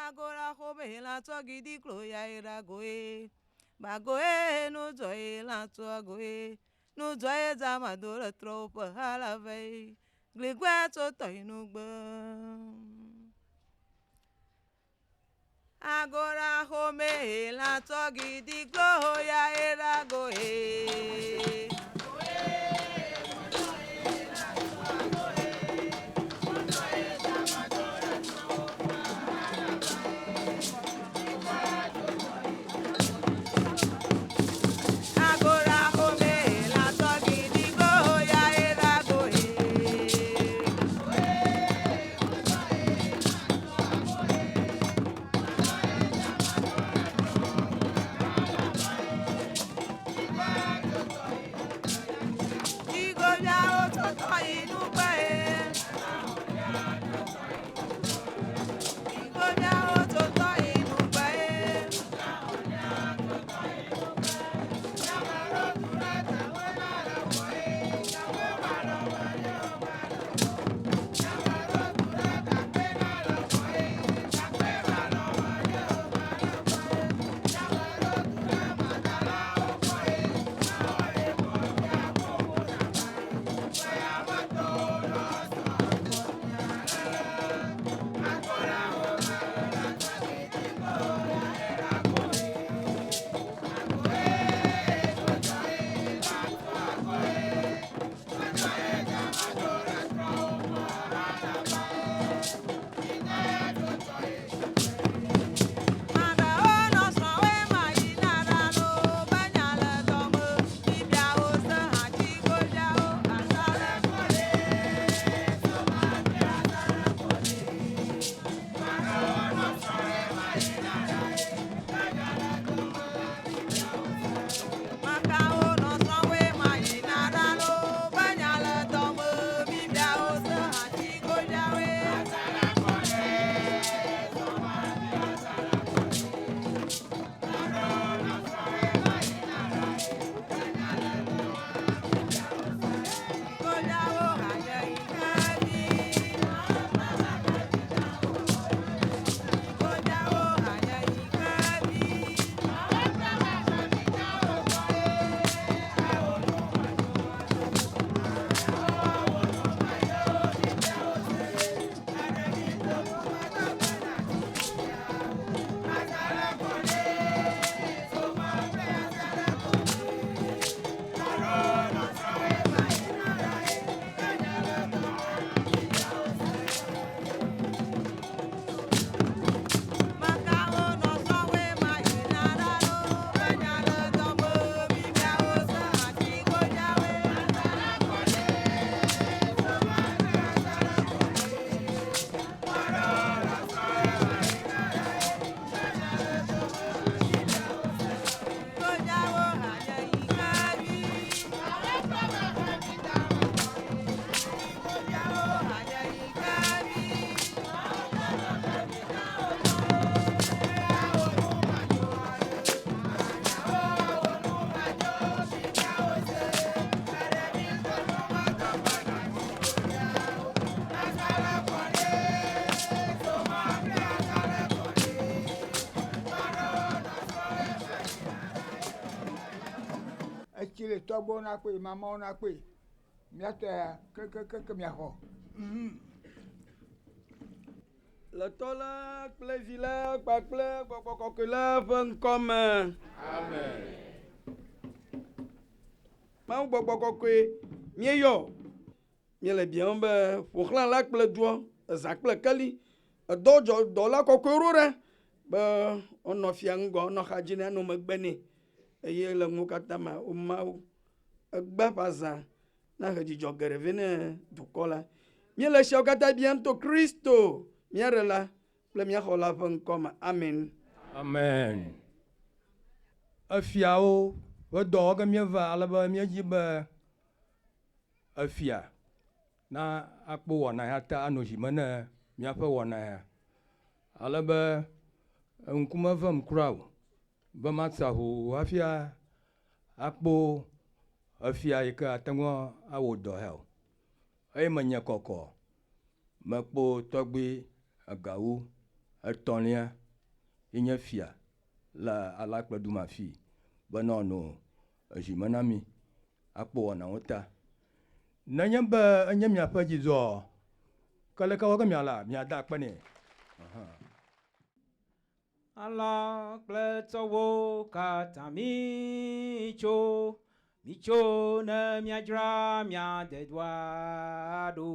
Agora Kome la Togbi Kporku Bagoe no joy la Togoe no joy zamadora tropa halavei Gligueto toinugba Agora Kome la Togbi Kporku Chile Togbo na kwe, mama na kwe. Miata ke miaho. Le tola kple vi la kpakple gbɔgbɔ kɔkɔe la ƒe ŋkɔme. Amen. Mawu gbɔgbɔ kɔkɔe míeyɔ míele biam be ƒoxlã la kple dua eza kple keli edɔ dɔla kɔkɔewo ɖe be wonɔ fia ŋgɔ wonɔ xadzi ne anɔ megbe nɛ eye le ŋu katã me womawo egbe ƒe azã na he dzidzɔ geɖe vɛ ne dukɔ la. Míele siawo katã biam to Kristo míaɖe la kple míaxɔ la ƒe ŋkɔme. Amen. Amen. Efiawo ƒe dɔwɔ ge míeva ale be míedzi be efia na akpɔ wɔna ya ta anɔ zime ne míaƒe wɔna ya. Ale be ŋkume vem kura o be matsa ho hafi akpɔ efia yi ke ate ŋu awɔ dɔ ya o. Eye menye kɔkɔ mekpɔ tɔgbi egawu etɔ̃lia ye nye fia le Alakple du mafi be nɔnɔ ezime na mi akpɔ wɔnawo ta. Nenye be enye miaƒe dzidzɔ ke leke wɔ ge miala miada akpe nɛ. Alakple tɔwo katã mitso ne miadzra miade dua ɖo.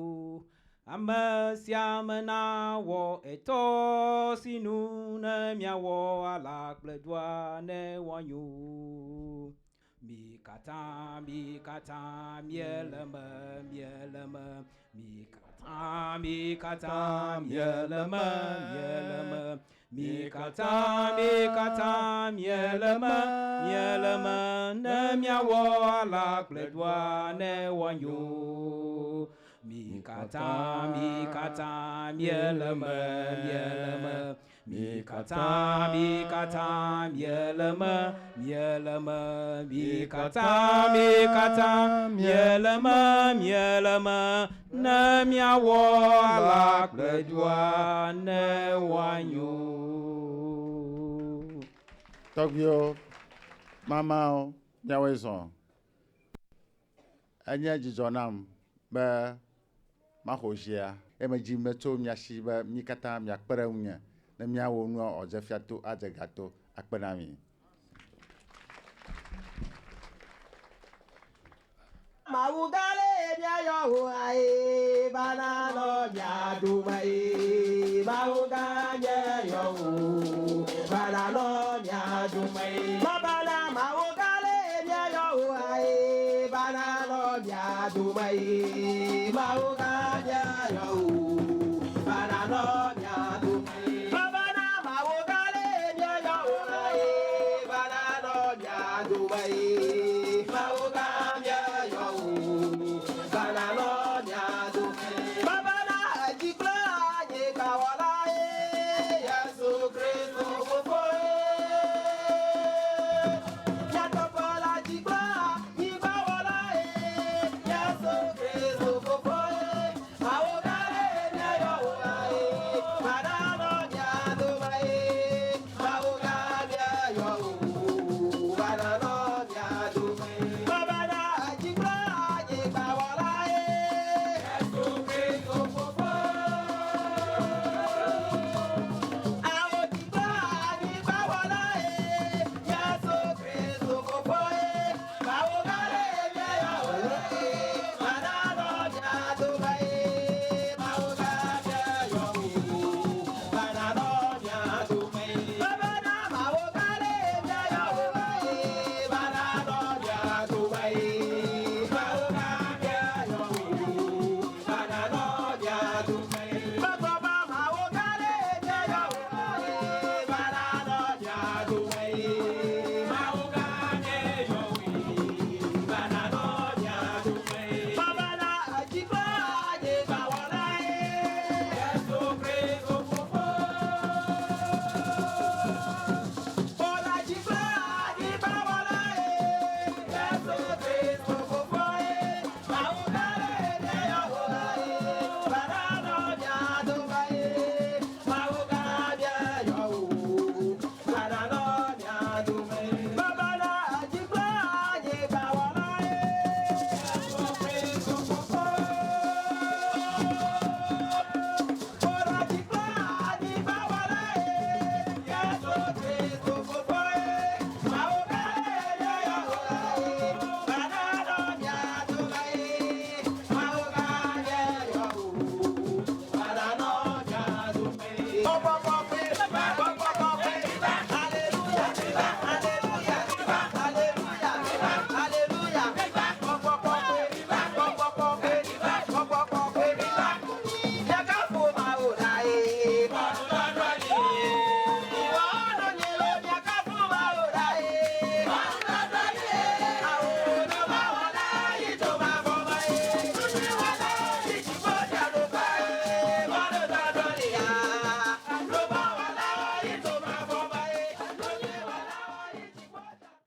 Ame sia ame nawɔ etɔsinu ne miawɔ Alakple dua ne woanyo. Mi katã miele me, mi katã miele me, mi katã miele me, ne miawɔ Alakple dua ne woanyo. Mi katã miele me, mi katã miele me, mi katã miele me, ne miawɔ Alakple dua ne woanyo. Tɔgbiwo, mamawo, miawoe zɔ. Enye dzidzɔ nam be maxɔ zia, emedzi metso mia si be mi katã miakpe ɖe ŋunye ne miawɔ nua ɔdze fiato adze gato akpe na mi. Mawugale miayɔ wo aye banano miaduma ye mawuga miayɔ wo banano miaduma ye mabana mawugale miayɔ wo aye banano miaduma ye mawuga miayɔ wo banano miaduma ye mabana mawugale miayɔ wo aye banano miaduma ye mawuga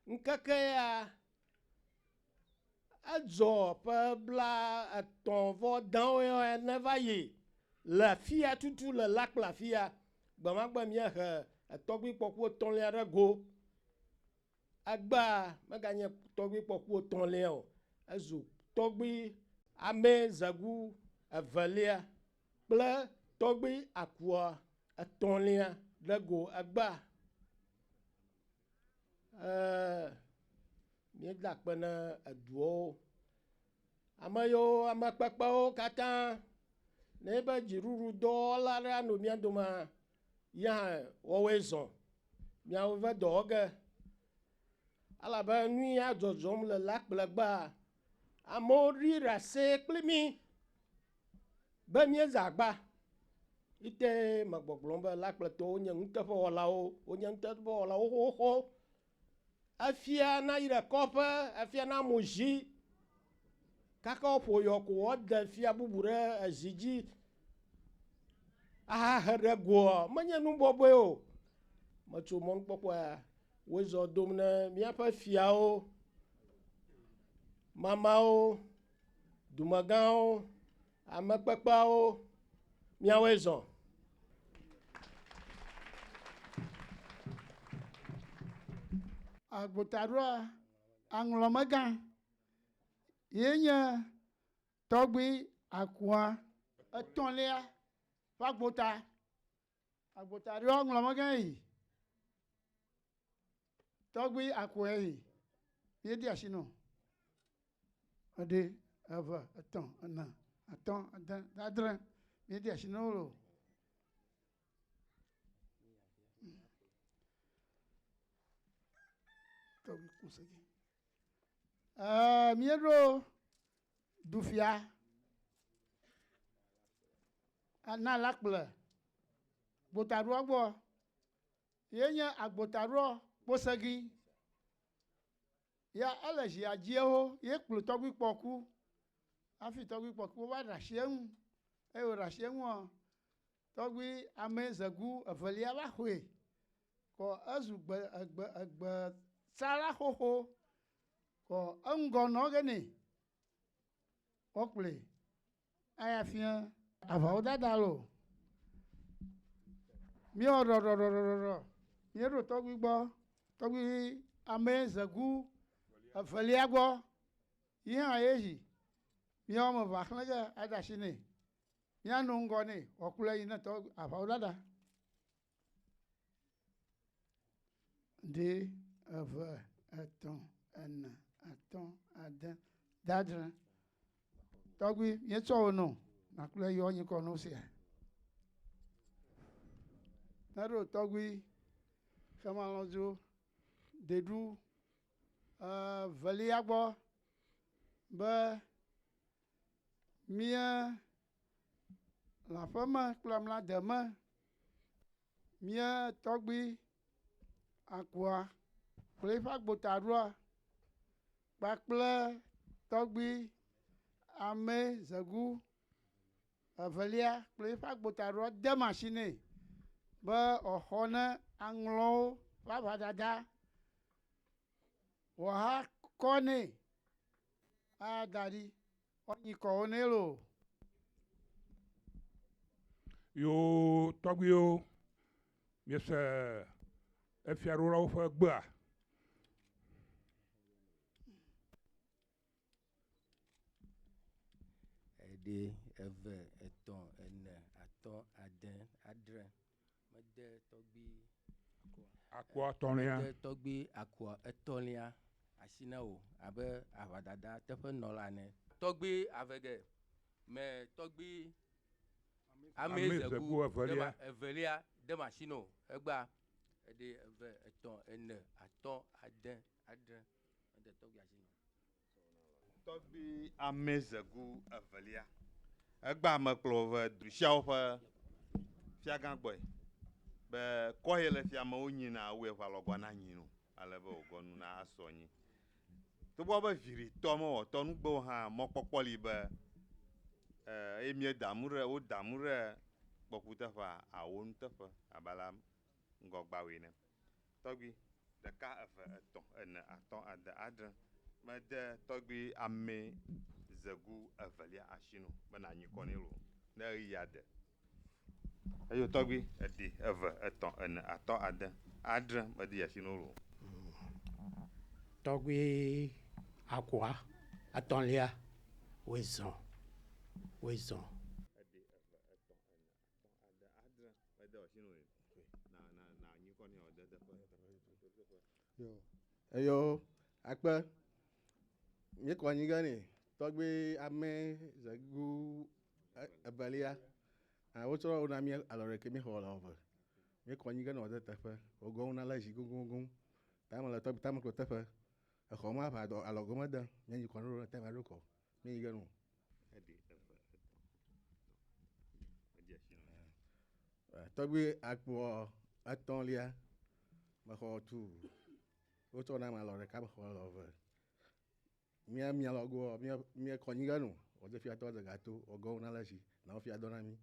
Nkekea edzɔ ƒe bla etɔ̃ vɔ dãwo ene va yi le afia tutu le Alakple afia gbemagbe míehe Togbi Kporku etɔ̃lia ɖe go. Agba meganye Togbi Kporku etɔ̃lia o. Ezu Togbi Amey Zegu II kple Togbi akua etɔ̃lia ɖe go agba. Míeda akpe ne eduwo. Ame yiwo ame kpekpewo katã ne be dziɖuɖu dɔwɔla aɖe anɔ mía dome ya wɔwoe zɔ míawo ve dɔ wɔ ge. Alabe nu ya dzɔdzɔm le Lakple gbea, amewo ɖi ɖase kpli mí be míeza agba. Ite me gbɔgblɔm be Lakpletɔwo nye nuteƒewɔlawo, wonye nuteƒewɔlawo xoxo. Efia na yi ɖe kɔƒe, efia na mo zi. Kaka woƒo yɔ ko woade fia bubu ɖe ezi dzi. Ahe ɖe goa menye nu bɔbɔe o. Metso mɔnukpɔkpɔa wozɔ dom ne míaƒe fiawo, mamawo, dumegãwo, ame kpekpeawo, míawoe zɔ. Agbotaɖoa aŋlɔmegã ye nye Togbi akua etɔ̃lia ƒe agbota. Agbotaɖoa aŋlɔmegã yi. Togbi akua yi. Míedi asi nɔ. Eɖe, eve, etɔ̃, ene, atɔ̃, ade, adre. Míedi asi nɔ lo. Togbi kusegi. Míeɖo Dufia na Alakple agbotaɖoa gbɔ. Ye nye agbotaɖoa kposegi. Ya ele zia dziewo ye kplɔ Togbi Kporku. Hafi Togbi Kporku va ɖe asi eŋu. Eye wòɖe asi eŋua, Togbi Amey Zegu II va hoe. Kɔ ezu egbetsala xoxo. Kɔ eŋgɔ nɔ ge nɛ. Wokplɔe ayafia avawo dada lo. Míewɔ ɖɔɖɔɖɔɖɔɖɔ. Míeɖo Togbi gbɔ. Togbi Amey Zegu II gbɔ. Yi hã ye zi. Mía wɔme eve axlẽ ge ade asi nɛ. Míanɔ ŋgɔ nɛ wòkplɔe yi ne avawo dada. Ɖe, eve, etɔ̃, ene, atɔ̃, ade, adre. Togbi míetsɔ wo nɔ. Nakplɔe yɔ nyi kɔ no sia. Neɖo Togbi Xemalɔdzo Dedu velia gbɔ be mía le aƒeme kple mlademe mía Togbi akua kple eƒe agbotaɖoa kpakple Togbi Amey Zegu II kple eƒe agbotaɖoa dem asi nɛ be wòxɔ ne aŋlɔwo ƒe aʋadada. Wòakɔ nɛ ada ɖi. Woanyi kɔwo nɛ lo. Yo tɔgbuiwo miese efiaɖolawo ƒe gbea. Eɖe, eve, etɔ̃, ene, atɔ̃, ade, adre. Mede Togbi akua etɔ̃lia. Mede Togbi akua etɔ̃lia asi na wo abe aʋadada teƒe nɔla ene. Togbi avege me Togbi Amey Zegu II dem asi no egba. Eɖe, eve, etɔ̃, ene, atɔ̃, ade, adre. Mede Togbi asi no. Togbi Amey Zegu II. Egba me kplɔ ve Dufiawo ƒe fiagã gbɔe. Be kɔhe le fiamewo nyina awoe ƒe alɔgbɔ na nyi no. Ale be wògɔ nu na asɔ nyi. Togbɔ be viɖitɔ mewɔtɔ nugbewo hã mɔkpɔkpɔ li be eye míedamu ɖe wodamu ɖe Kporku teƒea awo nuteƒe abala ŋgɔgbawoe ne. Togbi ɖeka, eve, etɔ̃, ene, atɔ̃, ade, adre. Mede Togbi Amey Zegu II asi no be nanyi kɔ nɛ lo ne ɣeyiɣi ade. Eyo tɔgbi edi eve etɔ̃ ene atɔ̃ ade adre medi asi n'olo. Togbi akwa atɔ̃lia wezɔn. Edi eve etɔ̃ ene atɔ̃ ade adre medi asi n'olo. Na nyikɔ ni ɔde deƒe. Eyo akpe mi kɔ anyi gani Togbi Amey Zegu evelia wotsɔ wona mi alɔ ɖeke mi xɔ le ɔve mi kɔ anyi gani ɔde teƒe wogo na le zi gogogo tame le Togbi tame klo teƒe exɔ ma ʋa dɔ alɔ gome de mi nyi kɔ ɖo te ma ɖo kɔ mi yi gani. Togbi akpɔ etɔ̃lia mexɔ tu wotsɔ na alɔ ɖeka me xɔ le ɔve mia lɔgo mi kɔ anyi gani ɔde fia tɔ de gato ɔgɔ na le zi na wo fia dɔ na mi.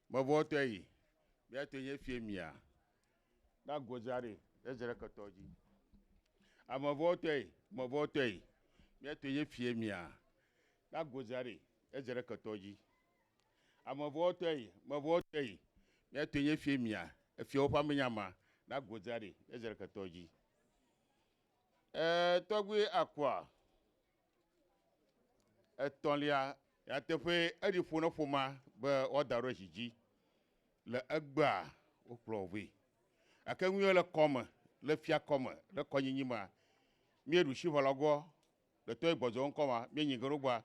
Mevɔtɔe biate nye fie mia na gozare ezere ketɔdzi. Amevɔtɔe biate nye fie mia na gozare ezere ketɔdzi. Amevɔtɔe biate nye fie mia efiewo ƒe amenyama na gozare ezere ketɔdzi. Tɔgbi akwa etɔ̃lia yateƒe eɖi ƒo ne ƒoma be woada ɖo zi dzi le egbea wokplɔ vɛ gake ŋuie le kɔme le fia kɔme le kɔnyinyi ma mie ɖusi ʋɔ lɔgɔ le tɔ gbɔdzɔ ŋkɔma mie nyi ge ɖo gba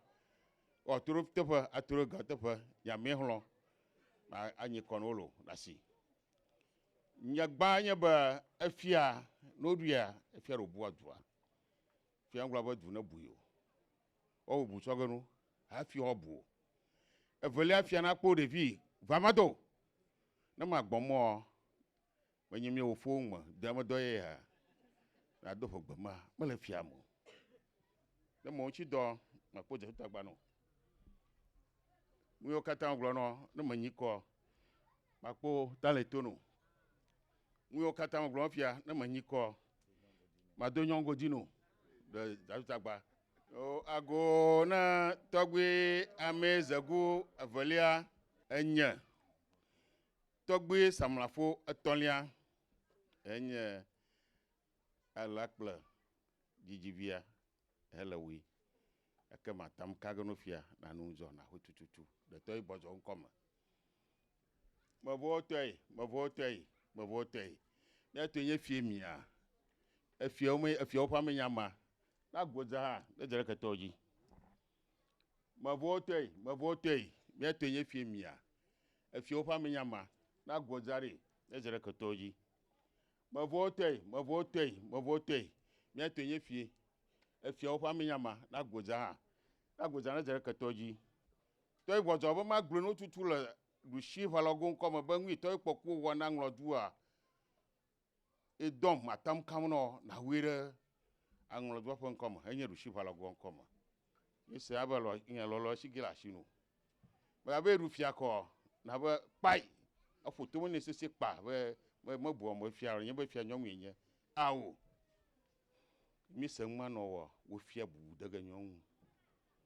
ɔtoro teƒe atoro ga teƒe nyame hlɔ anyi kɔno lo le asi nyagba nye be efia noɖuia efia ɖo bua dua fia ŋgblɔ be du ne bui o bu tsɔgenu hafi wobu evelia fia na kpo ɖevi vamado ne ma gbɔmɔ menye mi wo fo me demedɔ ye ha na do ƒe gbema mele fia mo ne mo ŋutsi dɔ ma kpo dze tagbano mu yo katã gblɔ no ne me nyi kɔ ma kpo tale tono mu yo katã gblɔ fia ne me nyi kɔ ma do nyɔngo dino de tagba ago na Togbi Amey Zegu evelia enye Togbi samlafo etɔ̃lia enye Alakple dzidzi hele wi eke matam kage no fia na nu zɔ na ho tututu de tɔ gbɔdzɔ ŋkɔme mevɔtɔe miato nye fie mia efiewo ƒe amenyama na godza ha le dzere ketɔ dzi mevɔtɔe miato nye fie mia efiewo ƒe amenyama na godzare le dzere ketɔ dzi mevɔtɔe miato nye fie efiewo ƒe amenyama na godza ha na godza le dzere ketɔ dzi tɔ gbɔdzɔ be ma gblɔ no tutu le ɖusi ʋalɔgo ŋkɔme be ŋui tɔ kpɔku wɔ na ŋlɔ dua edɔm matam kam no na wi ɖe aŋlɔdua ƒe ŋkɔme enye ɖusi ʋalɔgo ŋkɔme ese abe lɔlɔ si gila asino be abe ɖu fia kɔ na be kpai aƒoto ne sese kpa be me bu mo fia nye be fia nyɔnu nye awo mi se ŋmanɔ wo fia bubu dege nyɔnu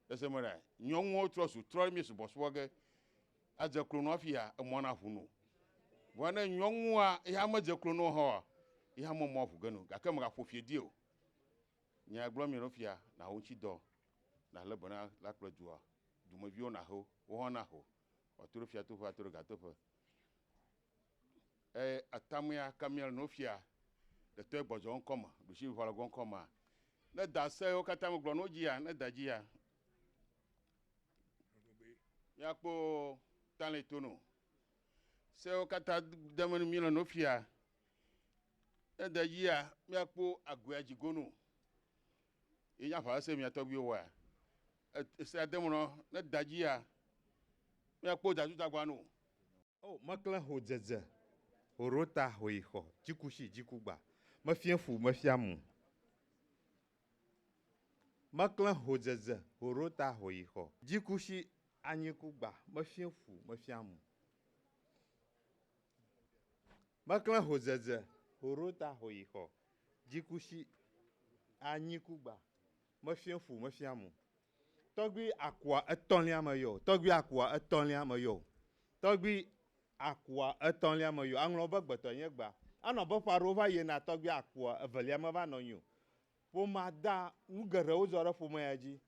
ese me ra nyɔnuwo trɔ mi subɔsubɔ ge adze klono fia emɔ na ʋuno vɔ ne nyɔnua ya me dze klono ha ya me mɔ ʋu geno gake me ga ƒo fie di o nya gblɔ mi no fia na wo ŋutsi dɔ na le bena la kple dua dumeviwo na ho wo hã na ho atoro fia toƒe atoro gatoƒe atamia kamia no fia le tɔ gbɔdzɔ ŋkɔme ɖusi ʋalɔgo ŋkɔme ne da se wo katã me gblɔ no dzia ne da dzia miakpo tale tono se wo katã deme mi le no fia ne da dzia miakpo agoya dzigono inya fa se mia tɔgbiwo wa se ademono ne da dzia miakpo dadu dagbano Oh, makla ho dzedze. Ho rota ho ixɔ. Dzikushi dzikugba. Mefia fu mefia mu. Makla ho dzedze. Ho rota ho ixɔ. Dzikushi anyikugba. Mefia fu mefia mu. Makla ho dzedze. Ho rota ho ixɔ. Dzikushi anyikugba. Mefia fu mefia mu. Togbi akwa etɔ̃lia me yo. Togbi akwa etɔ̃lia me yo. Togbi akwa etɔ̃lia me yo. Aŋlɔ be gbetɔ nye gba. Anɔ be ƒaɖo va yina togbi akwa evelia me va nɔ nyo. Ƒoma da nu geɖewo zɔ ɖe ƒome ya dzi.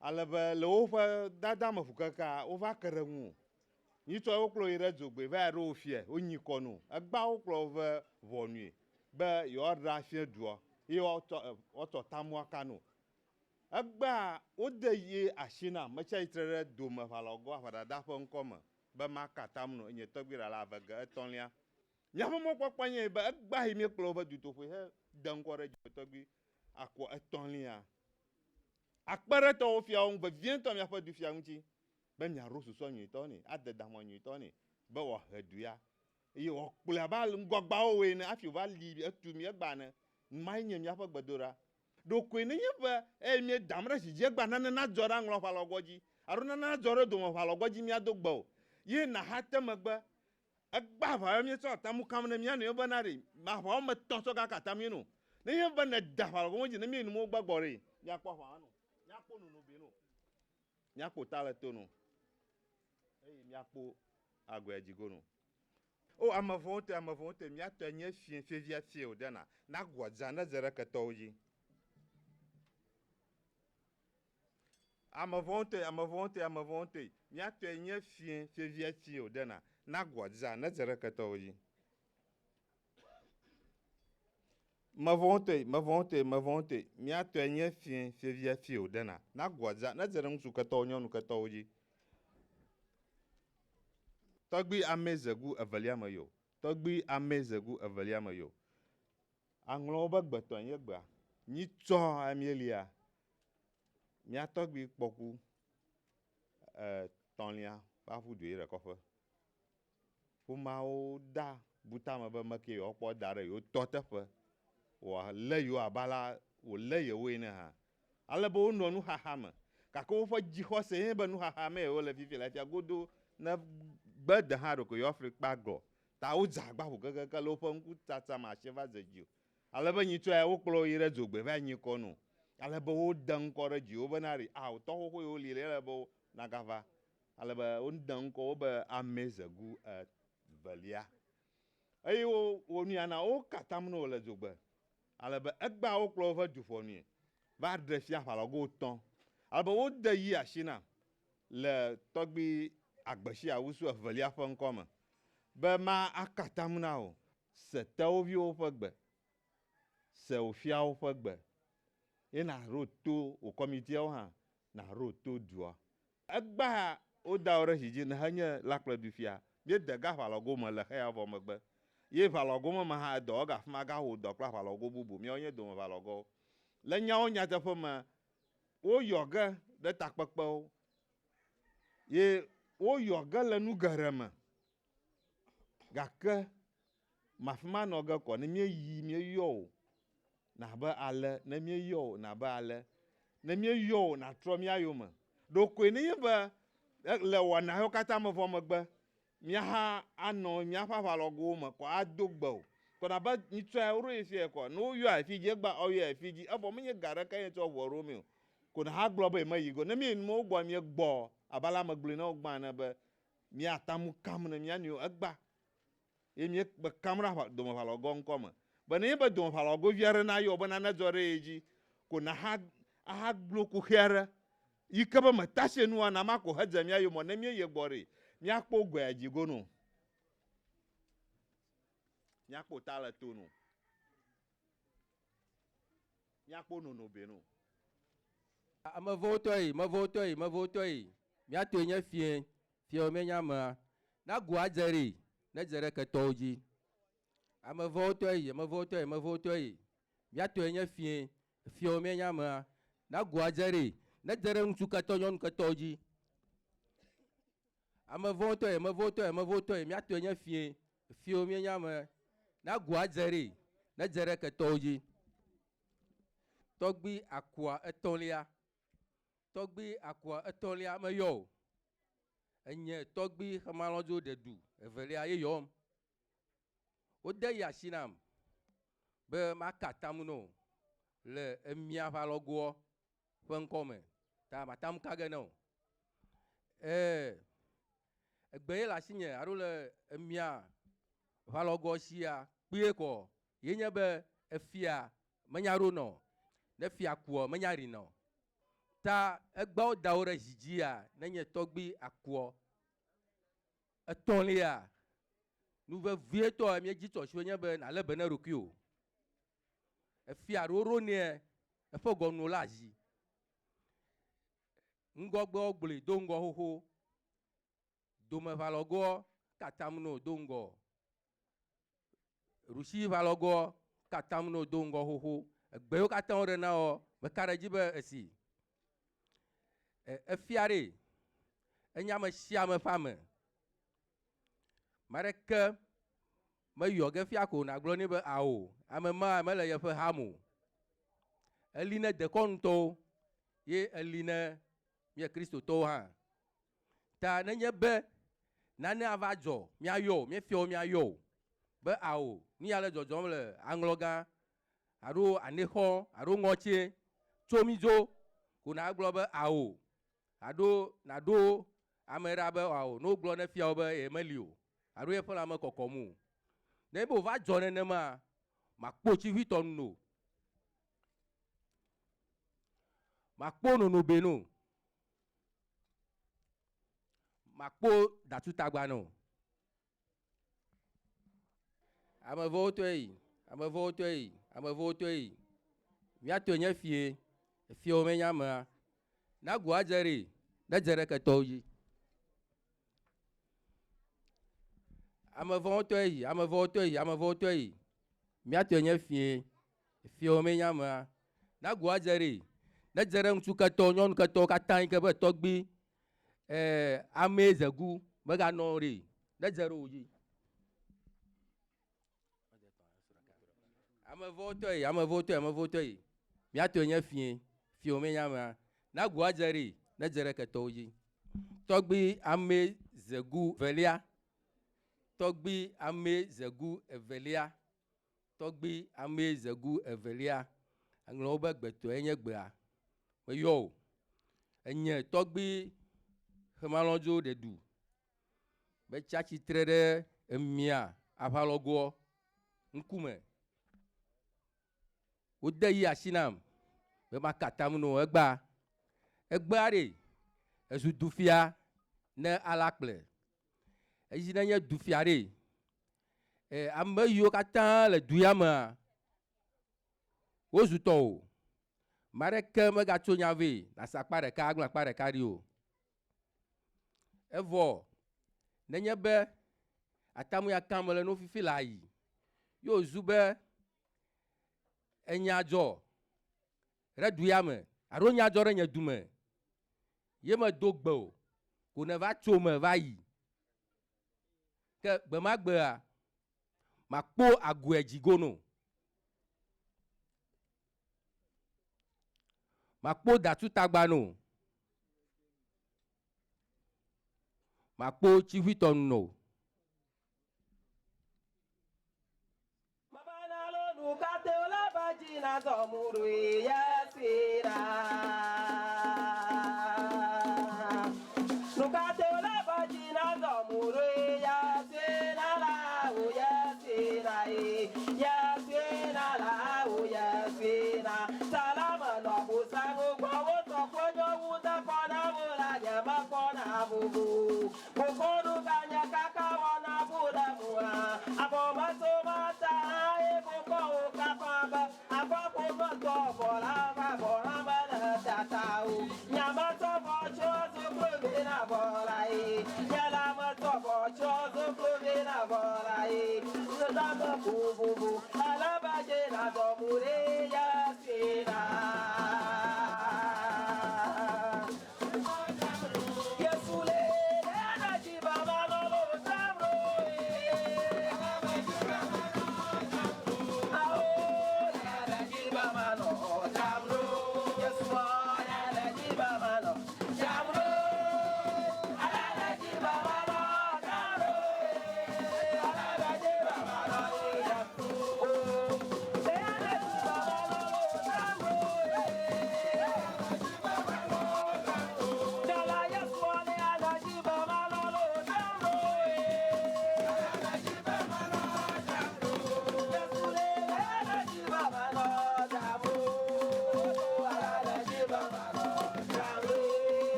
Ale be le woƒe dada me ʋukekea wova ke ɖe ŋu. Nyitsɔ wokplɔ yi ɖe dzogbe va yi ɖo wo fie wonyi kɔnu. Egba wokplɔ ve ʋɔnui be yewoaɖe afia dua ye woatsɔ tamua kanu. Egba wode yi asi na metsi tsitre ɖe dome ʋalɔgɔ aʋadada ƒe ŋkɔme be maka tam no nye tɔgbi ɖala avege etɔ̃lia. Miaƒe mɔkpɔkpɔ nye be egba yi míekplɔ woƒe dutoƒe he de ŋkɔ ɖe dzi tɔgbi akɔ etɔ̃lia. Akpeɖetɔwo fia wo vevie ŋutɔ miaƒe dufia ŋuti be miaɖo susɔ nyuitɔ nɛ, ade damɔ nyuitɔ nɛ be wòahe du ya. Eye wòakplɔe abe ŋgɔgbawo woe ne hafi wòva li etu mi egba ne. Mae nye miaƒe gbedoɖa. Ɖokoe nenye be mie dam ɖe zi dzi egba nane nadzɔ ɖe aŋlɔ ʋalɔgɔ dzi. Alo nane nadzɔ ɖe dome ʋalɔgɔ dzi miado gbe o. Ye naha te megbe. Egba aʋa mietsɔ tamu kam ne mia nɔewo bena ɖe aʋawo me tɔ̃ tsɔ kaka tam no. Nenye be ne da ʋalɔgɔ dzi ne mie nu mo gbagbɔ ɖe. Miakpɔ aʋa no. Miakpɔ nonobe no. Miakpɔ ta le to no. Eye miakpɔ agɔe dzigo no. O ame vɔwo te miatɔ nye fie fie o dena. Na gbɔdza ne dze ɖe ketɔwo dzi. Ame vɔwo te miatɔ nye fie o dena. Na gbɔdza ne dze ɖe ketɔwo dzi. Me vɔwo te miatɔ nye fie o dena. Na gbɔdza ne dze ɖe ŋutsu ketɔwo nyɔnu ketɔwo dzi. Togbi Amey Zegu evelia me yo. Togbi Amey Zegu evelia me yo. Aŋlɔwo be gbetɔ nye gbea. Nyitsɔ amielia. Mia Togbi Kporku tɔ̃lia va ƒu du yi ɖe kɔƒe. Ƒomawo da butame be meke yewoakpɔ da ɖe yewo tɔ teƒe. Wòalé yewo abala wòlé yewo ene hã. Ale be wonɔ nuxaxa me. Gake woƒe dzixɔse ye be nuxaxa me yewo le fifi le fia godo ne gbe de hã ɖoko yewoafli kpa gɔ. Ta wodze agba ʋu kekeke le woƒe ŋkutsatsa me asi va ze dzi o. Ale be nyitsɔ ya wokplɔ yi ɖe dzogbe va nyi kɔ no. Ale be wode ŋkɔ ɖe dziwo bena ɖe tɔxoxo yiwo li le be nagava. Ale be wode ŋkɔ wo be Amey Zegu evelia. Eye wo nuyana wo katam no le dzogbe. Ale be egba wokplɔ woƒe duƒɔnui va ɖe fia ʋalɔgɔ tɔ̃. Ale be wode yi asi na le tɔgbi agbeshi awusu evelia ƒe ŋkɔme. Be ma akatam na o. Se tewoviwo ƒe gbe. Se wofiawo ƒe gbe. Ye na ɖo to wo kɔmitiawo hã na ɖo to dua. Egba woda wo ɖe zi dzi ne henye lakple dufia. Miede ga ʋalɔgɔ me le xeya vɔ megbe. Ye ʋalɔgɔ me hã dɔ ga fima ga ho dɔ kple ʋalɔgɔ bubu. Miawo nye dome ʋalɔgɔwo. Le nyawo nyateƒe me woyɔ ge ɖe takpekpewo. Ye woyɔ ge le nu geɖe me. Gake mafima nɔ ge kɔ ne mieyi mieyɔ o. Nabe ale ne mieyɔ o nabe ale. Ne mieyɔ o natrɔ mia yome. Ɖokoe nenye be le wɔna yewo katã me vɔ megbe. Miaha anɔ miaƒe ʋalɔgɔwo me kɔ ado gbe o. Kɔ nabe nyitsɔ ya woɖo yi fia kɔ. Ne woyɔ afi dzi egba woyɔ afi dzi. Evɔ menye ga ɖeke ye tsɔ ʋua ɖo mi o. Ko na gblɔ be meyi go. Ne mie nu wo gbɔ miegbɔ abala megblɔ na wo gbã ne be miatamu kam ne mia nɔewo egba. Ye mie kam ɖe dome ʋalɔgɔ ŋkɔme. Be nenye be dome ʋalɔgɔ vi aɖe nayɔ be nane dzɔ ɖe ye dzi. Ko na aha gblɔ kuxi aɖe. Yi ke be metase nua na ma ko hedze mia yome ne mie ye gbɔ ɖe. Miakpɔ gɔe dzigo no. Miakpɔ ta le to no. Miakpɔ nonobe no. Amevowo tɔ yi. Miatoe nye fiewo menye amea. Na go adze ɖe ne dze ɖe ketɔwo dzi. Amevowo tɔ yi. Miatoe nye fiewo menye amea. Na go adze ɖe ne dze ɖe ŋutsu ketɔ nyɔnu ketɔwo dzi. ame voto mia to nye fie mi nya me na gua zeri na zere ke toji Togbi akwa etolia me yo enye Togbi hamalojo de du evelia ye yom o de yashinam be makatamuno le emia valogo fen Kome ta matam kageno egbe la sinye aro le emia valogo sia pie ko yenye be efia menyaro no ne fia kuo menyari no ta egba daure jijia nenye Togbi akuo etolia nuve vieto mi jito shwenye be na le bene rokio efia roro ne efo gonu laji ngogbo ogbli dongo hoho dome valogo katamno dongo rushi valogo katamno dongo hoho egbe katam re na o be kare jibe esi efiare enyame siame fame mareke me yoge fia ko na glo ni be awo ame ma me le yefe hamo eline de konto ye eline mi Kristo to ha ta nenye be nane avajo mi ayo mi fio mi ayo be awo ni ale jojo le angloga aro aneho aro ngoche chomijo ko na glo be awo ado na do amera be awo no glo ne fia be emelio aro e fola me kokomu ne bo va jone ne ma makpo chi viton no makpo no beno makpo datutagba no ame voto yi mia to nye fie o menya ma na gua jeri na jere ke toji ame voto yi mia to nye fie o menya ma na gua jeri na jere ntu ke to nyon ke to katan ke be Togbi Amey Zegu mega no re na jere oji ame voto yi mia to nye fie o menya ma na gua jeri na jere ke toji Togbi Amey Zegu velia Togbi Amey Zegu evelia Togbi Amey Zegu evelia anglo be gbeto enye gbea me yo enye Togbi hemalonjo de du be chachi trede emia avalogo nkume ode yi ashinam be makatamno egba are ezu Dufia ne Alakple ejina nye Dufia re ame yiwo kata le duya me wozu to mareke mega tso nya ve na sakpa deka agla kpa deka ri o evo nenye be atamu ya kamele no fifi la yi yo zube enyajo re duya me aro nyajo re nye dume ye me dogbe o ko ne va tso me va yi ke gbe ma gbe a makpo agu ejigono makpo datutagba no makpo chiviton no Nukate ola bajina zomuru yasira. Nukate ola bajina zomuru yasira la u yasira yasira la u yasira. Salama no busangu kwa woto konyo wuta kona mula nyama kona bubu. Bukoru kanya kaka wana buda mua. Abo masomata. Yesule,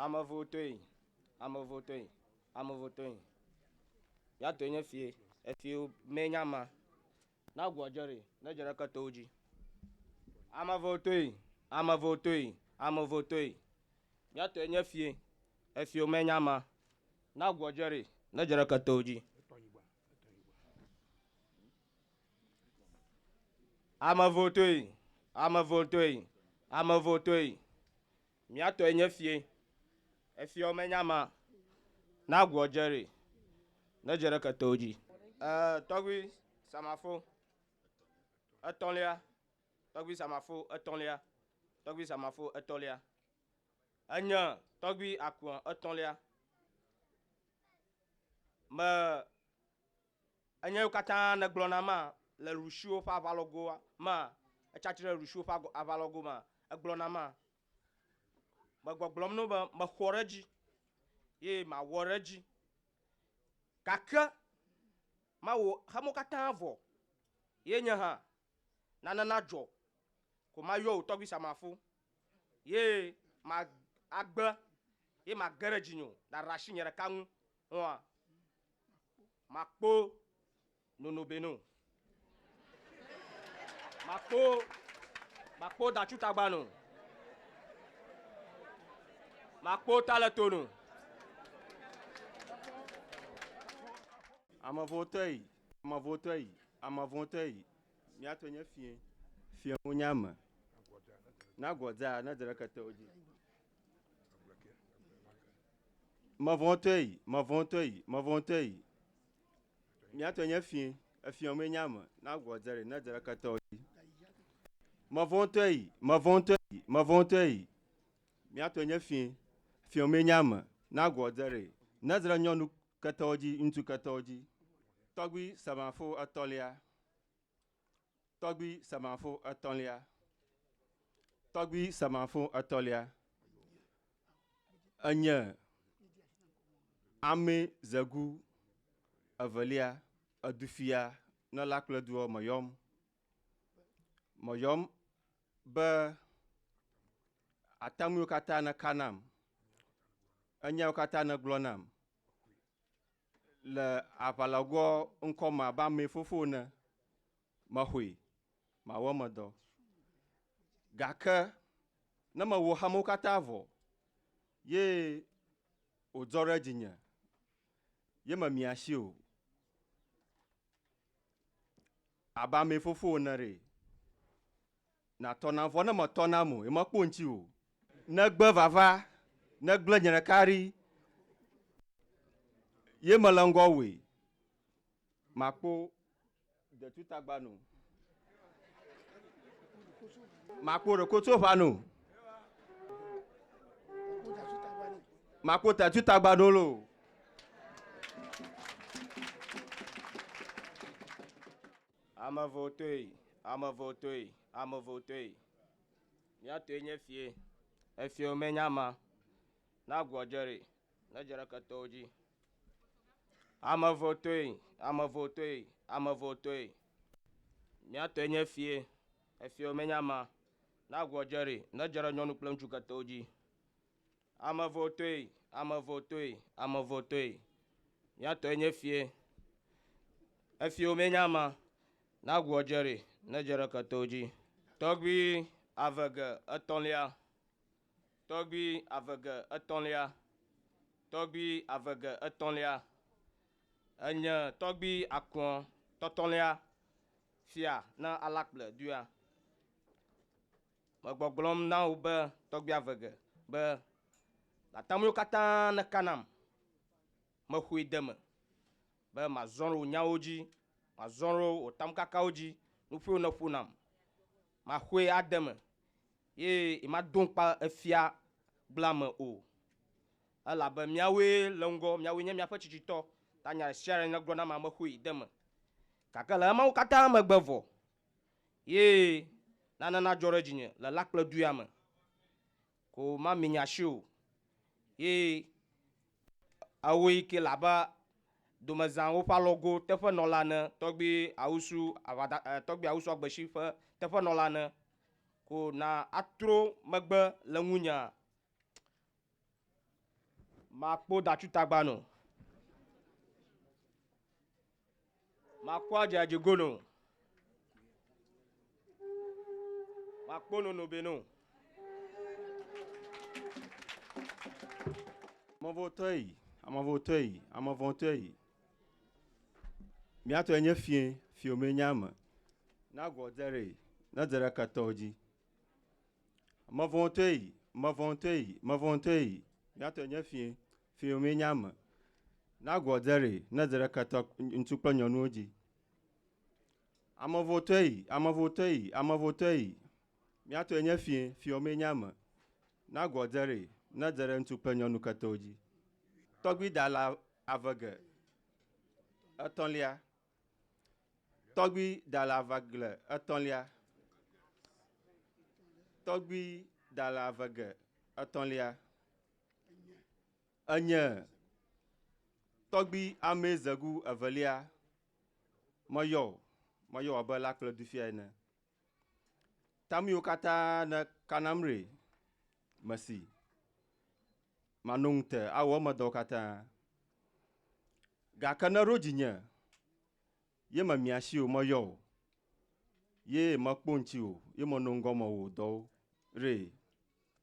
ame votoi, ame votoi, ame votoi. Ya to nye fie, efie menyama. Na gwajere, na jere katoji. Ame votoi, ame votoi, ame votoi. Ya to nye fie, efie menyama. Na gwajere, na jere katoji. Ame votoi, ame votoi, ame votoi. Ya to nye fie, efie menyama. Na gwajere, na jere katoji. Togbi samafo. Etolia. Togbi samafo etolia. Togbi samafo etolia. Anya Togbi akwa etolia. Me anya ukata na glona ma le rushu fa avalogo ma echachire rushu fa avalogo ma glona ma gbogbom no ba ma khoreji ye ma woreji kaka ma wo hamo kata avo ye nya ha na jo ko ma yo Togbi samafo ye ma agba ye ma gareji nyo da rashi nyere kanu wa makpo nono beno makpo da chutagbano makpo taletono ama votei, ama votei, ama votei. Mia to nye fie munyama. Na goza na jere katoji. Ma votei, ma votei, ma votei. Mia to nye fie munyama. Na goza na jere katoji. Ma votei, ma votei, ma votei. Mia to nye fie munyama. Na goza na jere nyonu katoji into katoji. Togbi samafo atolia. Togbi samafo atolia. Togbi samafo atolia. Anya Amey Zegu Avelia Dufia na Alakple duo mayom. Mayom be atamu kata na kanam. Anya kata na glonam. Le avalago nkoma ba me fofo na mahui ma womodo. Gaka na ma wo hamo kata avo. Ye odzore jinya. Ye ma miashio. Aba me fofo na re. Na tona vo na ma tona mo e ma kponchi o. Na gbe vava, na gle nyere kari. Ye malango we. Makpo de tutagbano. Makpo de kotsofano. Makpo ta tutagbano lo. Ame votoi, ame votoi, ame votoi. Ya to nye fie, efie menyama. Na gwajere, na jere katoji. Ame votoi, ame votoi, ame votoi. Ya to nye fie, efie menyama. Na gwajere, na jere nyonu kple katoji. Ame votoi, ame votoi, ame votoi. Ya to nye fie, efie menyama. Na gwajere, na jere katoji. Togbi avege etolia. Togbi avege etolia. Togbi avege etolia. Anya Togbi akwa totolia. Fia na Alakple dua. Magboglom na ube Togbi avege. Be la tamu kata na kanam. Ma hui deme. Be ma zonro nyaoji. Ma zonro o tam kaka oji. Nufu na funam. Ma hui ademe. Ye ima donkpa efia blame o. Ala be miawe longo miawe nye miafe chichito. Tanya share na grona ma hui deme. Kakala ma kata megbevo. Ye na jore jinye la Alakple duyame. Ko ma minyashu. Ye awe ke laba domazan wo logo tefe nolane Togbi awusu avada Togbi awusu agbeshi tefe nolane ko na atro megbe le ngunya Makpo Dachutagbano. Makwa Jajigono. Makpono no beno. Ama votei. Miato enye fie omenyama. Na godere, na dere katoji. Ma votei. Miato enye fie omenyama. Na godere, na dere katok ntukpa nyonuoji. Ama votei. Miato enye fie omenyama. Na godere, na dere ntukpa nyonu katoji. Togbi dala avege. Etonlia. Togbi dala avege. Etonlia. Togbi dala avege. Etonlia. Enye. Togbi Amey Zegu II. Moyo abe Alakple Dufia ene. Tamio kata na kanamre. Masi. Manungte awo mado kata. Gakana rojinya. Ye ma miashio moyo. Ye makponchio. Ye monongomo wo do. Re.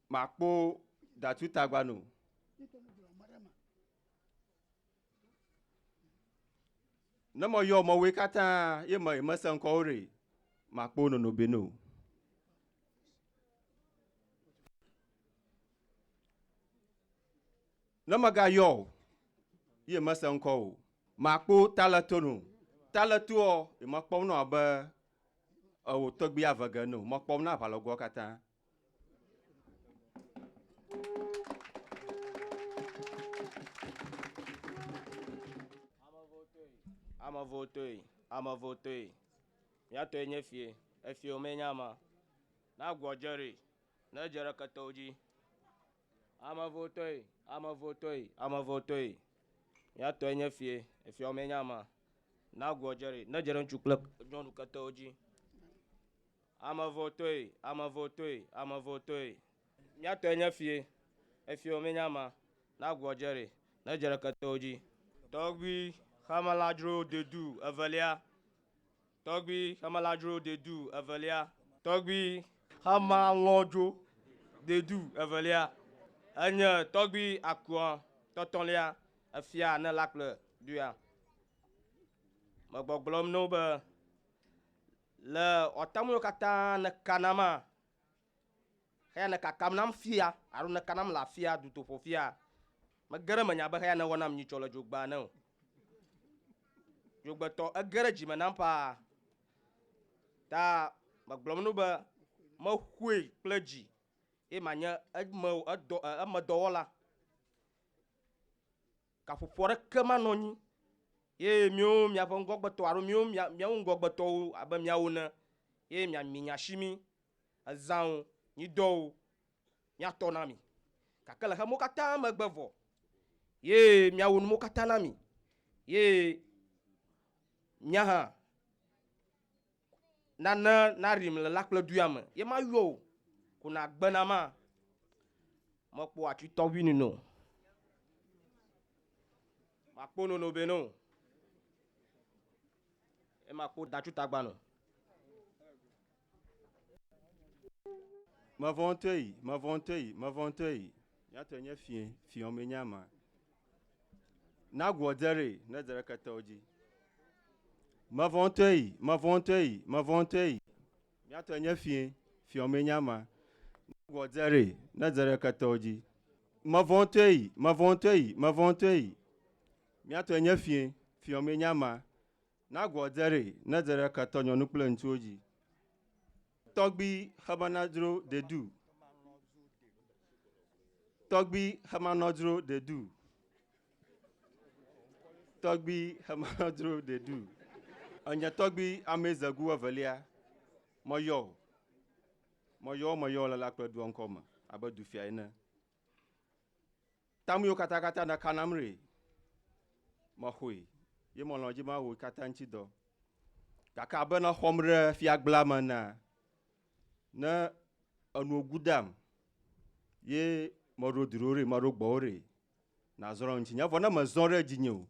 Makpo Dachutagbano. Namo yo mawe kata. Ye ma emesanko re. Makpo no beno. Namaga yo. Ye emesanko. Makpo talatono. Talatuo. E makpo no abe. O Togbi avege no. Makpo na palogo kata. Ama votei. Miato enye fie omenyama. Na gwojeri. Na jere katoji. Ama votei. Miato enye fie omenyama. Na gwojeri. Na jere nchukle nyonu katoji. Ama votei. Miato enye fie omenyama. Na gwojeri. Na jere katoji. Togbi Hamaladro dedu Avelia. Togbi Hamaladro dedu Avelia. Togbi Hamalodro dedu Avelia. Anya Togbi Akwa Totonlia Ahafia na Alakple duya. Magboglom no be le otamu kata na kanama. Haya na kakamnam fia, aru na kanam la fia du topo fia. Magara manya ba haya na wanam ni chola jogba no. Jogba to agara jima nampa. Ta magblom no ba ma hwe pleji. E manya amadola. Ka fofore kama noni. Ye mio mia ngogba to aru mio mia ngogba to aba mia wona. Ye mia minyashimi azan ni do mia tonami. Kakala ha mokata magbevo. Ye mia wonu mokata nami. Ye mia ha na rim le Alakple duyame. Ye ma yo kuna gbena ma. Mokpo atu Togbi ni no. Makpo no beno. E makpo Dachutagbano. Ma vantei. Miato enye fie omenyama. Na gwodere. Na dere katoji. Ma vantei. Miato enye fie omenyama. Na gwodere. Na dere katoji. Ma vantei. Miato enye fie omenyama. Na gwodere. Na dere katonyo nukple ntuoji. Togbi Hamanadro dedu. Togbi Hamanadro dedu. Anya Togbi Amey Zegu II. Moyo la Alakple du Kome. Abe Dufia ene. Tamio kata na kanamre. Mahwe. Ye molonji ma wo kata nchido. Kaka abe na homre fiagbla mana. Na anu gudam. Ye maro drore, maro gbore. na zɔrɔ ŋuti nye vɔ ne me zɔ ɖe dzi nye o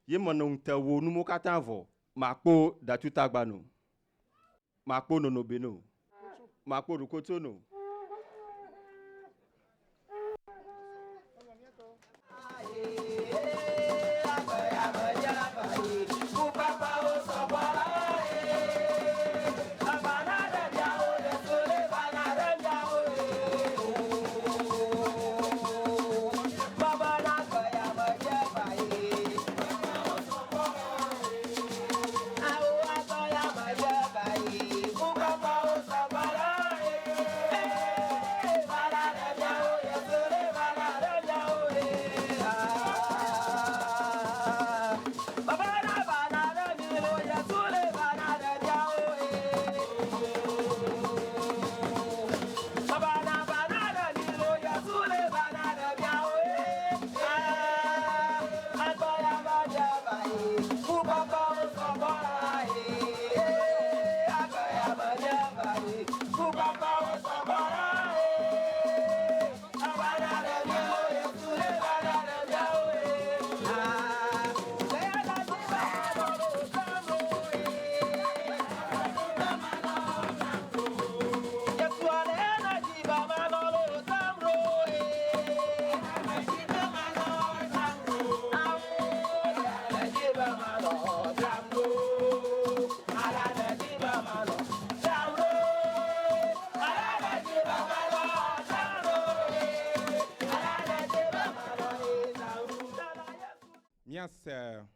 ye me nɔ ŋute wo numo katã vɔ makpo datutagba no makpo nonobe no makpo ɖokoto no. Miase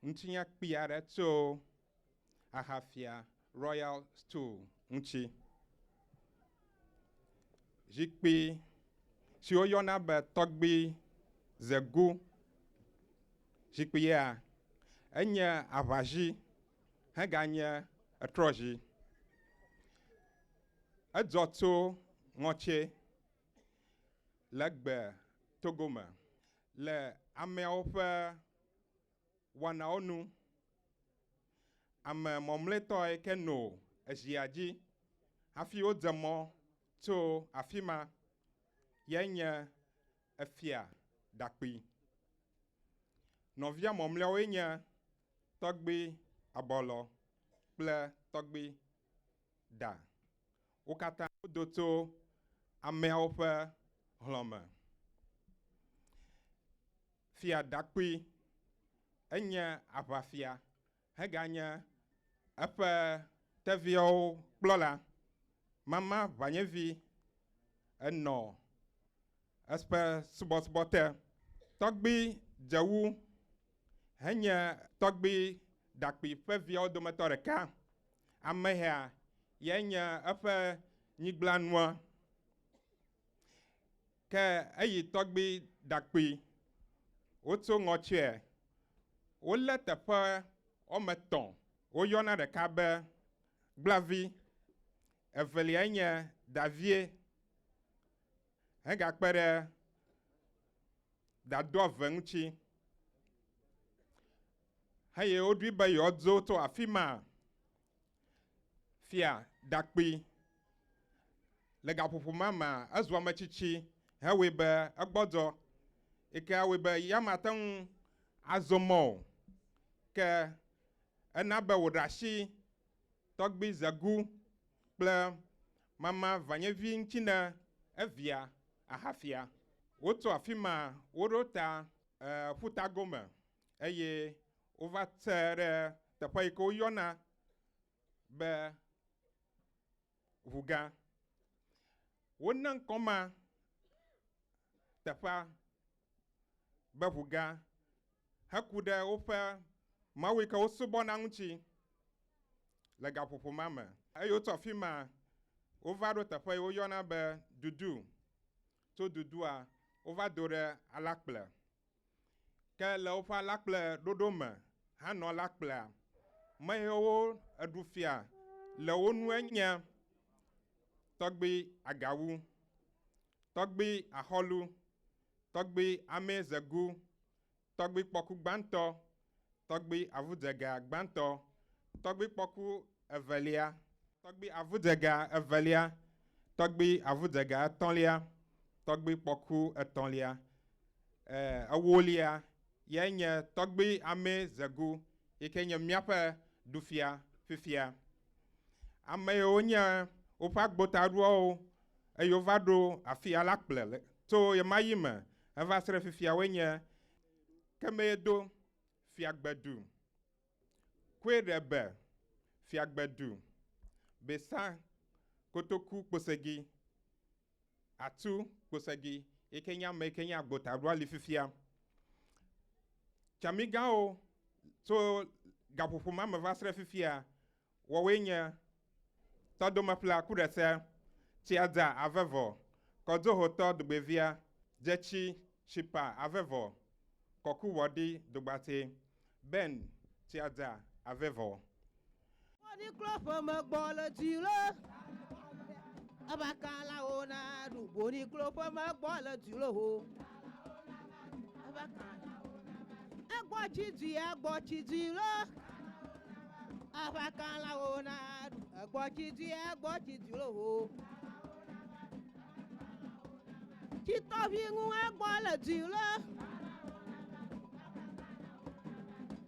ŋutinya kpi aɖe tso Ahafia Royal stool ŋuti. Zikpui si woyɔna be Togbi Zegu. Zikpui ya enye aʋazi heganye etrɔzi. Edzɔ tso ŋɔtsi le gbe Togo me le ameawo ƒe wɔnawo nu. Ame mɔmletɔ yi ke no ezia dzi hafi wodze mɔ tso afi ma ye nye efia ɖakpui. Nɔvia mɔmleawoe nye Togbi Abɔlɔ kple Togbi Da. Wo katã wodo tso ameawo ƒe hlɔ̃me. Fia ɖakpui enye aʋafia heganye eƒe teviawo kplɔla. Mama ʋanyevi enɔ eƒe subɔsubɔ te. Togbi Dzewu henye Togbi ɖakpui ƒe viawo dometɔ ɖeka. Amehea ye nye eƒe nyigblãnua. Ke eyi Togbi ɖakpui wotso ŋɔtsie wolé teƒe wɔme etɔ̃. Woyɔna ɖeka be gblavi, evelia nye davie hegakpe ɖe dado eve ŋuti. Heye woɖoe be yewoadzo tso afi ma. Fia ɖakpui le gaƒoƒo ma mea ezu ametsitsi hewoe be egbɔdzɔ yi ke awoe be ya mate ŋu azɔ mɔ o. Ke ena be wòɖe asi Togbi Zegu kple mama vanyevi ŋuti ne evia Ahafia. Wotso afi ma woɖo ta ƒutago me eye wova tse ɖe teƒe yi ke woyɔna be ʋugã. Wone ŋkɔma teƒea be ʋugã heku ɖe woƒe mawu yi ke wosubɔna ŋuti le gaƒoƒo ma me. Eye wotso afi ma wova ɖo teƒe yi woyɔna be dudu. Tso dudua wova do ɖe Alakple. Ke le woƒe Alakple ɖoɖo me hanɔ Alakplea, me yiwo eɖu fia le wo nue nye Togbi Agawu, Togbi Axɔlu, Togbi Amey Zegu, Togbi Kporku gbãtɔ, Togbi Avudzega gbãtɔ, Togbi Kporku evelia, Togbi Avudzega evelia, Togbi Avudzega etɔ̃lia, Togbi Kporku III. Ewolia ye nye Togbi Amey Zegu yike nye miaƒe Dufia fifia. Ame yiwo nye woƒe agbotaɖoawo eye wova ɖo Ahafia Royal to yemayi me eva se ɖe fifia woe nye Kome do fiagbedu, Kporku fiagbedu, Besa kotoku kposegi, Atu kposegi yike nye ame yike nye agbotaɖoa li fifia. Tsamigãwo to gaƒoƒo ma me va se ɖe fifia wɔwoe nye tɔdomeƒla ku ɖese, tsiadza avevɔ, kɔdzohotɔ dogbevia, dzetsi shipa avevɔ, kɔku wɔɖi dogbate, ben tsiadza avevɔ. Bonikloƒe me gbɔ le dzi le abakalawo na ɖu bonikloƒe me gbɔ le dzi le ho egbɔ tsidzi le abakalawo na ɖu egbɔ tsidzi le ho tsitɔvi ŋu egbɔ le dzi le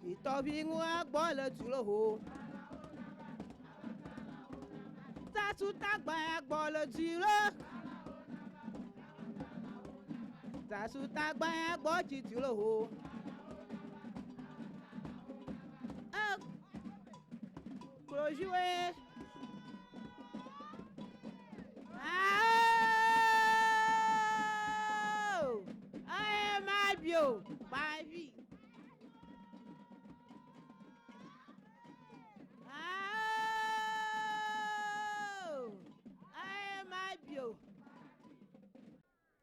tsitɔvi ŋu egbɔ le dzi le ho Tasutagba egbɔ le dzi le Tasutagba egbɔ tsidzi le ho Kloziwe ma bio bavi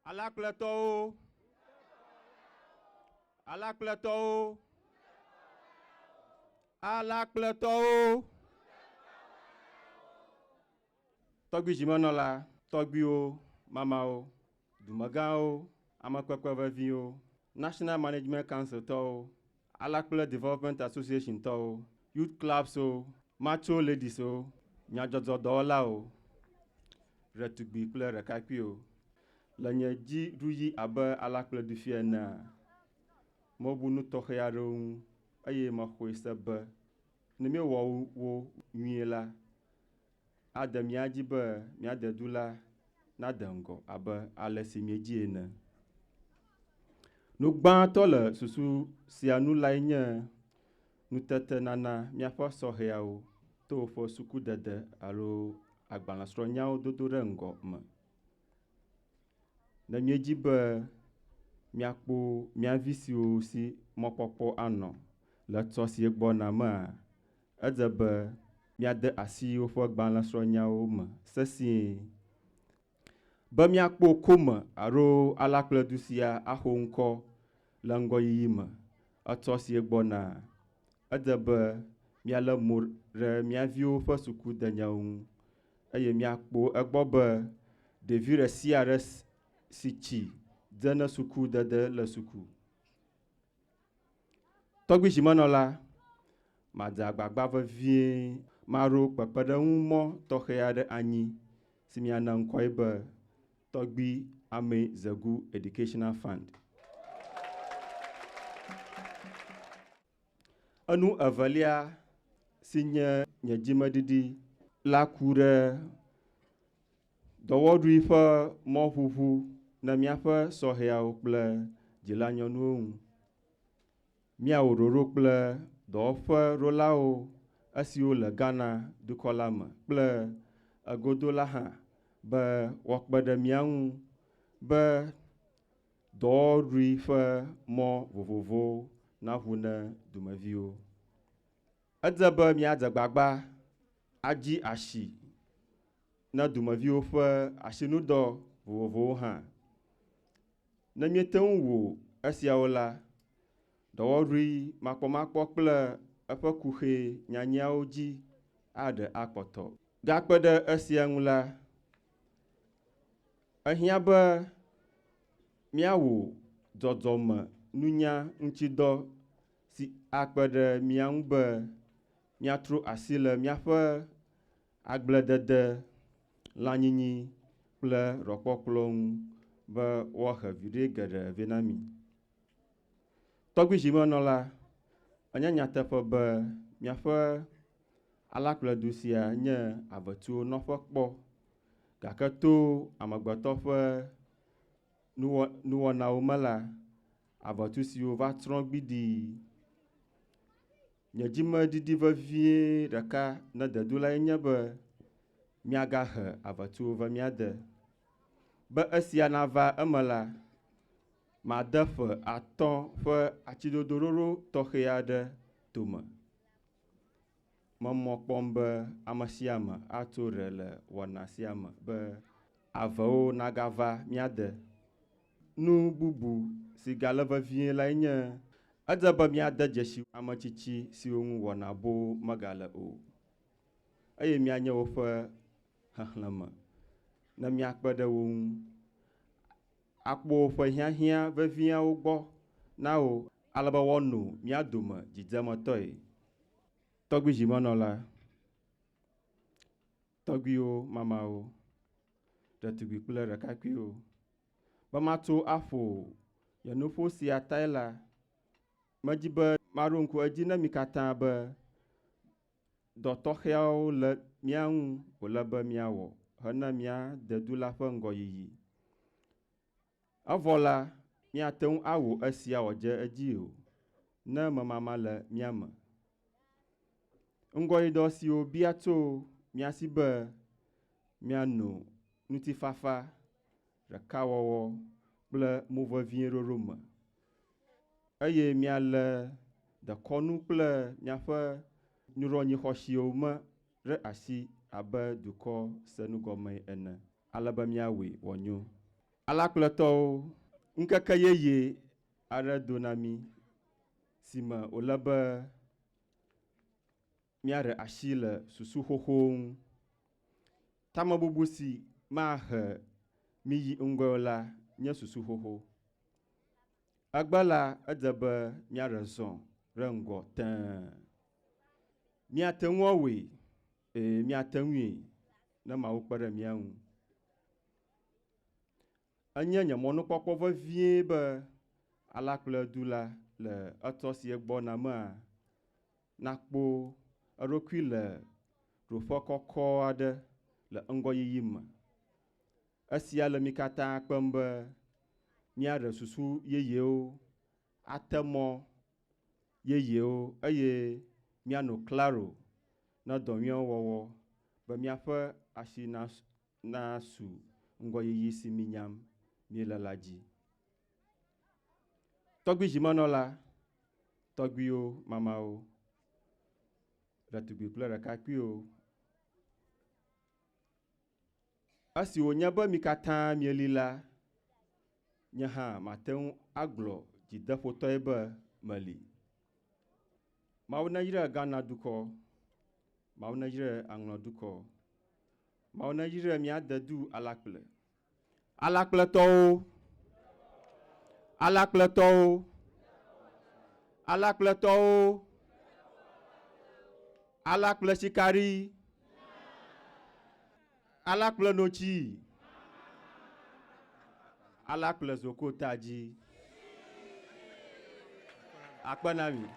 Alakpletɔwo, Alakpletɔwo, Alakpletɔwo. Tɔgbi dzimenɔla, tɔgbiwo, mamawo, dumegãwo, amekpekpe veviwo, National Management Council tɔwo, Alakple Development Association tɔwo, Youth Clubs o, Macho Ladies o, nyadzɔdzɔdɔwɔlawo, ɖetugbi kple ɖekakpuiwo. Le nye dziɖuyi abe Alakple Dufia enea, mebu nu tɔxɛ aɖewo ŋu eye mexɔe se be ne míewɔ wo nyuie la, ade mía dzi be mía dedu la nade ŋgɔ abe ale si míedzi ene. Nu gbãtɔ le susu sia nu lae nye nutete nana míaƒe sɔhɛawo to woƒe sukudede alo agbalẽsrɔ̃nyawo dodo ɖe ŋgɔ me. Ne míedzi be míakpɔ mía vi siwo si mɔkpɔkpɔ anɔ le tsɔ si gbɔna mea, edze be míade asi woƒe gbalẽsrɔ̃nyawo me sesĩe. Be míakpɔ Kome alo Alakple du sia axɔ ŋkɔ le ŋgɔyiyi me etsɔ si gbɔna, edze be míalé mo ɖe mía viwo ƒe sukudenyawo ŋu eye míakpɔ egbɔ be ɖevi ɖe sia ɖe si tsi dze ne sukudede le suku. Tɔgbi dzimenɔla, madze agbagba vevie maɖo kpekpeɖeŋumɔ tɔxɛ aɖe anyi si miana ŋkɔe be Togbi Amey Zegu Educational Fund. Enu evelia si nye nye dzimeɖiɖi la ku ɖe dɔwɔɖui ƒe mɔʋuʋu ne míaƒe sɔhɛawo kple dzilanyɔnuwo ŋu. Míawɔ ɖoɖo kple dɔwɔƒe ɖolawo esiwo le Ghana dukɔ la me kple egodo la hã be woakpe ɖe mía ŋu be dɔwɔɖui ƒe mɔ vovovowo naʋu ne dumeviwo. Edze be míadze gbagba adzi asi ne dumeviwo ƒe asinudɔ vovovowo hã. Ne míete ŋu wɔ esiawo la, dɔwɔɖui makpɔmakpɔ kple eƒe kuxe nyanyawo dzi aɖe akpɔtɔ. Gakpe ɖe esia ŋu la, ehiã be míawɔ dzɔdzɔme nunya ŋutidɔ si akpe ɖe mía ŋu be míatro asi le míaƒe agbledede, lãnyinyi kple ɖɔkpɔkplɔ ŋu be woahe viɖe geɖe vɛ na mi. Tɔgbidzimenɔla, enye nyateƒe be miaƒe alakpledu sia nye avetuwo nɔƒe kpɔ, gake to amegbetɔ ƒe nuwɔnawo me la, avetu siwo va trɔ gbidii. Nye dzimeɖiɖi vevie ɖeka ne dedu lae nye be miagahe avetuwo ve miade. Be esia nava eme la, made ƒe 5 ƒe atsidodoɖoɖo tɔxɛ aɖe tome. Memɔ kpɔm be ame sia ame ato ɖe le wɔna sia me be avewo nagava miade. Nu bubu si gale vevie lae nye edze be miade dzesi ametsitsi siwo ŋu wɔna bo megale o, eye mianye woƒe xexlẽme ne miakpe ɖe wo ŋu. Akpɔ woƒe hiahiã veviawo gbɔ na wo alebe woano mia dome dzidzemetɔe. Tɔgbidzimenɔla, tɔgbiwo, mamawo, ɖetugbi kple ɖekakpuiwo, be mato aƒo nye nuƒo sia tae la, medzi be maɖo ŋku edzi ne mi katã be dɔ tɔxɛawo le mia ŋu wòle be miawɔ hena mia dedu la ƒe ŋgɔyiyi. Evɔ la, miate ŋu awɔ esia wòdze edzi o, ne memama le mia me. Ŋgɔyidɔ siwo bia tso mia si be miano ŋutifafa, ɖekawɔwɔ kple movevie ɖoɖo me, eye miale dekɔnu kple miaƒe nyuɖɔnyi xɔsiwo me ɖe asi abe dukɔ senugɔme ene, alebe miawɔe wònyo. Alakpletɔwo, ŋkeke yeye aɖe do na mi si me wòle be miaɖe asi le susuxoxowo ŋu. Tamebubu si mahe mi yi ŋgɔe la nye susuxoxo. Egbe la edze be miaɖe zɔ ɖe ŋgɔ tẽe. Miate ŋu awɔe, miate ŋui ne Mawu kpe ɖe mia ŋu. Enye nye mɔnukpɔkpɔ vevie be alakpledu la le etɔ si gbɔna mea, nakpo eɖokui le ɖoƒe kɔkɔ aɖe le ŋgɔyiyi me. Esia le mi katã kpem be miaɖe susu yeyewo, ate mɔ yeyewo, eye miano klaro ne dɔ nyuiwo wɔwɔ be miaƒe asi nasu ŋgɔyiyi si mi nyam miele la dzi. Tɔgbidzimenɔla, tɔgbiwo, mamawo, ɖetugbi kple ɖekakpuiwo, esi wònye be mi katã mieli la, nye hã mate ŋu agblɔ dzideƒotɔe be meli. Mawu neyre Ghana dukɔ, Mawu neyre Anlo dukɔ, Mawu neyre mia dedu Alakple. Alakpletɔwo, alakpletɔwo, alakpletɔwo, alakple sikari, alakple notsi, alakple zokotadzi. Akpenami.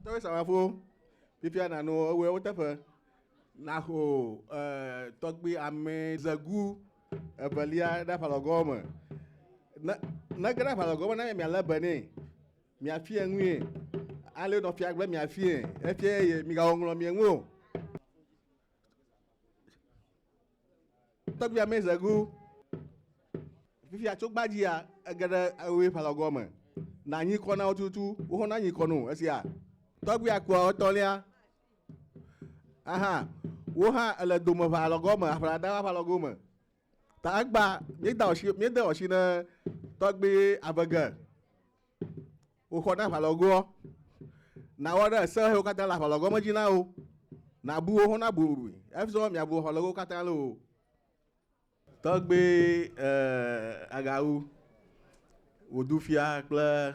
Tɔgbi samafo fifia na no ewe wo teƒe na ho Togbi Amey Zegu Evelia ɖe aƒalɔgɔ me. Ne ge ɖe aƒalɔgɔ me na mia le be nɛ. Mia fie nui. Ale nɔ fia gblẽ mia fie. Efia ye mi ga ŋlɔ mia ŋu. Togbi Amey Zegu fifia tso gbadzia ege ɖe ewe aƒalɔgɔ me. Na nyi kɔ na wo tutu. Wo hã na nyi kɔ no esia. Togbi akua etɔ̃lia. Aha. Wo hã ele dome aƒalɔgɔ me, aƒlada aƒalɔgɔ me. Ta egba miede asi ne Togbi Avege. Wo xɔ na aƒalɔgɔ. Na wɔ ɖe se wo katã le aƒalɔgɔ me dzi na wo. Na bu wo hã na bu. Efisɔ miabu aƒalɔgɔ katã le o. Togbi agawu. Wo Dufia kple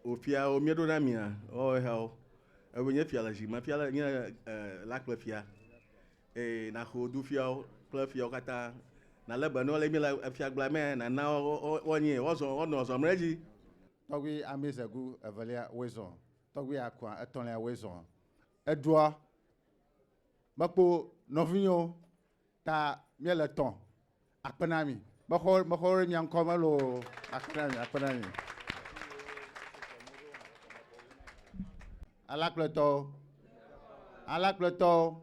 wo fia wo mieɖo na mia. O hell. Ewo nye fia le zi me, fia le nye Alakple fia. Na ho Dufia kple fia katã. Na le be no le mi le fia gblẽ me na na wo nyi wo nɔ zɔm ɖe dzi. Togbi Amey Zegu Evelia wezɔn. Togbi akua etɔ̃lia wezɔn. Edua mekpo nɔvinyo ta miele tɔn. Akpenami. Mexɔ mia ŋkɔ me lo akpenami. Alakpletɔwo.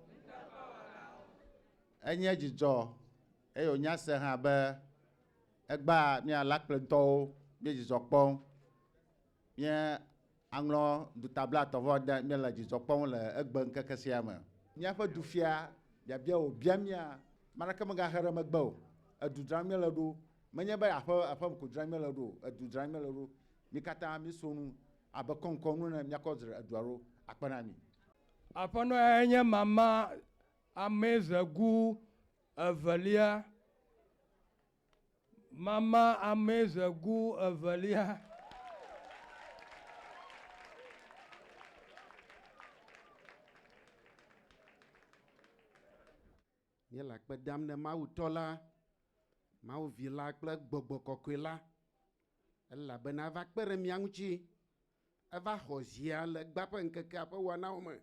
Enye dzidzɔ eye wònya se hã be egba mia Alakpletɔwo mie dzidzɔ kpɔm. Mie Anlo dutabla atɔ̃ de miele dzidzɔ kpɔm le egbe ŋkeke sia me. Míaƒe Dufia biabia wò bia mia maneke megahe ɖe megbe o. Edu dzram miele ɖo. Menye be aƒe ko dzram miele ɖo. Edu dzram miele ɖo. Mi katã mi so nu abe kɔŋkɔŋ ne miakɔ dzra edua ɖo akpenami. Aƒenɔ ya nye Mama Amey Zegu Evelia. Mama Amey Zegu Evelia. Míele akpe dam ne Mawu tɔ la, Mawu vi la kple gbɔgbɔ kɔkɔe la. Elabena eva kpe ɖe mia ŋuti. Eva xɔ zia le gba ƒe ŋkekea ƒe wɔnawo me.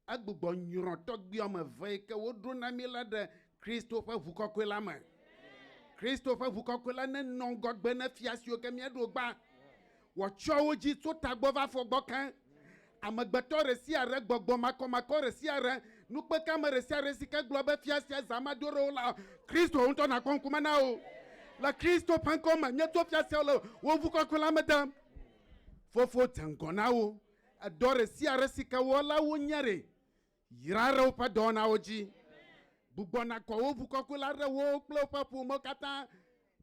Egbugbɔ nyrɔ tɔgbi wɔme eve yi ke woɖo na mi la ɖe Kristo ƒe ʋu kɔkɔe la me. Kristo ƒe ʋu kɔkɔe la nenɔ ŋgɔgbe ne fia siwo ke míaɖo gba. Wòtsɔ wo dzi tso tagbɔ va fɔgbɔ ke. Amegbetɔ ɖe sia ɖe gbɔgbɔ makɔmakɔ ɖe sia ɖe. Nukpekame ɖe sia ɖe si ke gblɔ be fia sia zama do ɖe wo la. Kristo ŋutɔ nakpɔ ŋkume na wo. Le Kristo ƒe ŋkɔme míeto fia sia le wo ʋu kɔkɔe la me dem. Fofo dze ŋgɔ na wo. Edɔ ɖe sia ɖe si ke wɔla wo nye ɖe. Yra ɖe woƒe dɔwɔnawo dzi. Gbugbɔna kɔ wo ʋu kɔkɔe la ɖe wo kple woƒe ƒomewo katã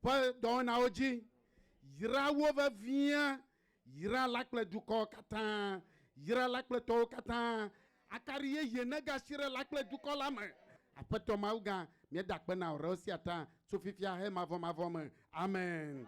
ƒe dɔwɔnawo dzi. Yra wo vevie. Yra Alakple dukɔwo katã. Yra Alakpletɔwo katã. Akari yeye negasi ɖe Alakple dukɔ la me. Aƒetɔ Mawu gã míeda akpe na wo ɖe sia ta tso fifia he mavɔ me. Amen.